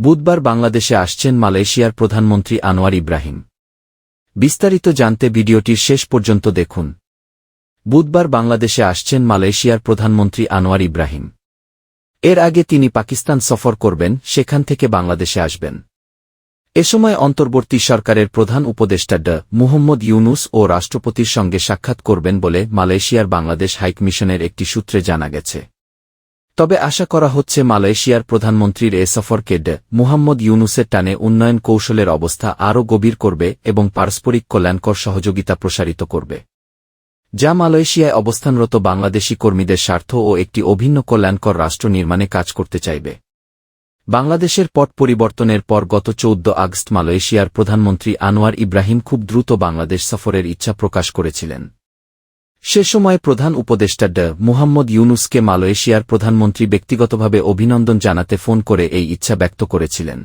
বুধবার বাংলাদেশে আসছেন মালয়েশিয়ার প্রধানমন্ত্রী আনোয়ার ইব্রাহিম। বিস্তারিত জানতে ভিডিওটির শেষ পর্যন্ত দেখুন। বুধবার বাংলাদেশে আসছেন মালয়েশিয়ার প্রধানমন্ত্রী আনোয়ার ইব্রাহিম। এর আগে তিনি পাকিস্তান সফর করবেন, সেখান থেকে বাংলাদেশে আসবেন। এ সময় অন্তর্বর্তী সরকারের প্রধান উপদেষ্টা ড মুহম্মদ ইউনুস ও রাষ্ট্রপতির সঙ্গে সাক্ষাৎ করবেন বলে মালয়েশিয়ার বাংলাদেশ হাইকমিশনের একটি সূত্রে জানা গেছে। তবে আশা করা হচ্ছে মালয়েশিয়ার প্রধানমন্ত্রীর এ সফরকে ড মুহাম্মদ ইউনুসের টানে উন্নয়ন কৌশলের অবস্থা আরও গভীর করবে এবং পারস্পরিক কল্যাণকর সহযোগিতা প্রসারিত করবে, যা মালয়েশিয়ায় অবস্থানরত বাংলাদেশি কর্মীদের স্বার্থ ও একটি অভিন্ন কল্যাণকর রাষ্ট্র নির্মাণে কাজ করতে চাইবে। বাংলাদেশের পট পরিবর্তনের পর গত 14 আগস্ট মালয়েশিয়ার প্রধানমন্ত্রী আনোয়ার ইব্রাহিম খুব দ্রুত বাংলাদেশ সফরের ইচ্ছা প্রকাশ করেছিলেন। সে সময় প্রধান উপদেষ্টা ড মুহাম্মদ ইউনুসকে মালয়েশিয়ার প্রধানমন্ত্রী ব্যক্তিগতভাবে অভিনন্দন জানাতে ফোন করে এই ইচ্ছা ব্যক্ত করেছিলেন।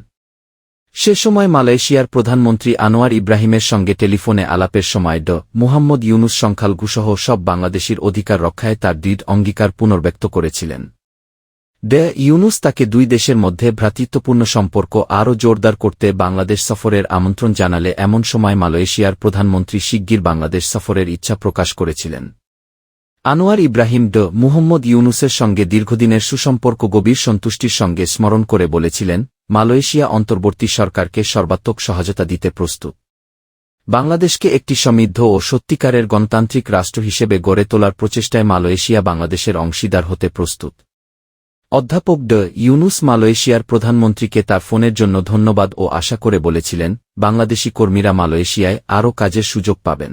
সে সময় মালয়েশিয়ার প্রধানমন্ত্রী আনোয়ার ইব্রাহিমের সঙ্গে টেলিফোনে আলাপের সময় ড মুহাম্মদ ইউনুস সংখ্যালঘুসহ সব বাংলাদেশির অধিকার রক্ষায় তার দৃঢ় অঙ্গীকার পুনর্ব্যক্ত করেছিলেন। ড ইউনুস তাকে দুই দেশের মধ্যে ভ্রাতৃত্বপূর্ণ সম্পর্ক আরও জোরদার করতে বাংলাদেশ সফরের আমন্ত্রণ জানালে এমন সময় মালয়েশিয়ার প্রধানমন্ত্রী শিগগির বাংলাদেশ সফরের ইচ্ছা প্রকাশ করেছিলেন। আনোয়ার ইব্রাহিম ড মুহম্মদ ইউনুসের সঙ্গে দীর্ঘদিনের সুসম্পর্ক গভীর সন্তুষ্টির সঙ্গে স্মরণ করে বলেছিলেন, মালয়েশিয়া অন্তর্বর্তী সরকারকে সর্বাত্মক সহায়তা দিতে প্রস্তুত। বাংলাদেশকে একটি সমৃদ্ধ ও সত্যিকারের গণতান্ত্রিক রাষ্ট্র হিসেবে গড়ে তোলার প্রচেষ্টায় মালয়েশিয়া বাংলাদেশের অংশীদার হতে প্রস্তুত। অধ্যাপক ড ইউনুস মালয়েশিয়ার প্রধানমন্ত্রীকে তার ফোনের জন্য ধন্যবাদ ও আশা করে বলেছিলেন, বাংলাদেশি কর্মীরা মালয়েশিয়ায় আরও কাজের সুযোগ পাবেন।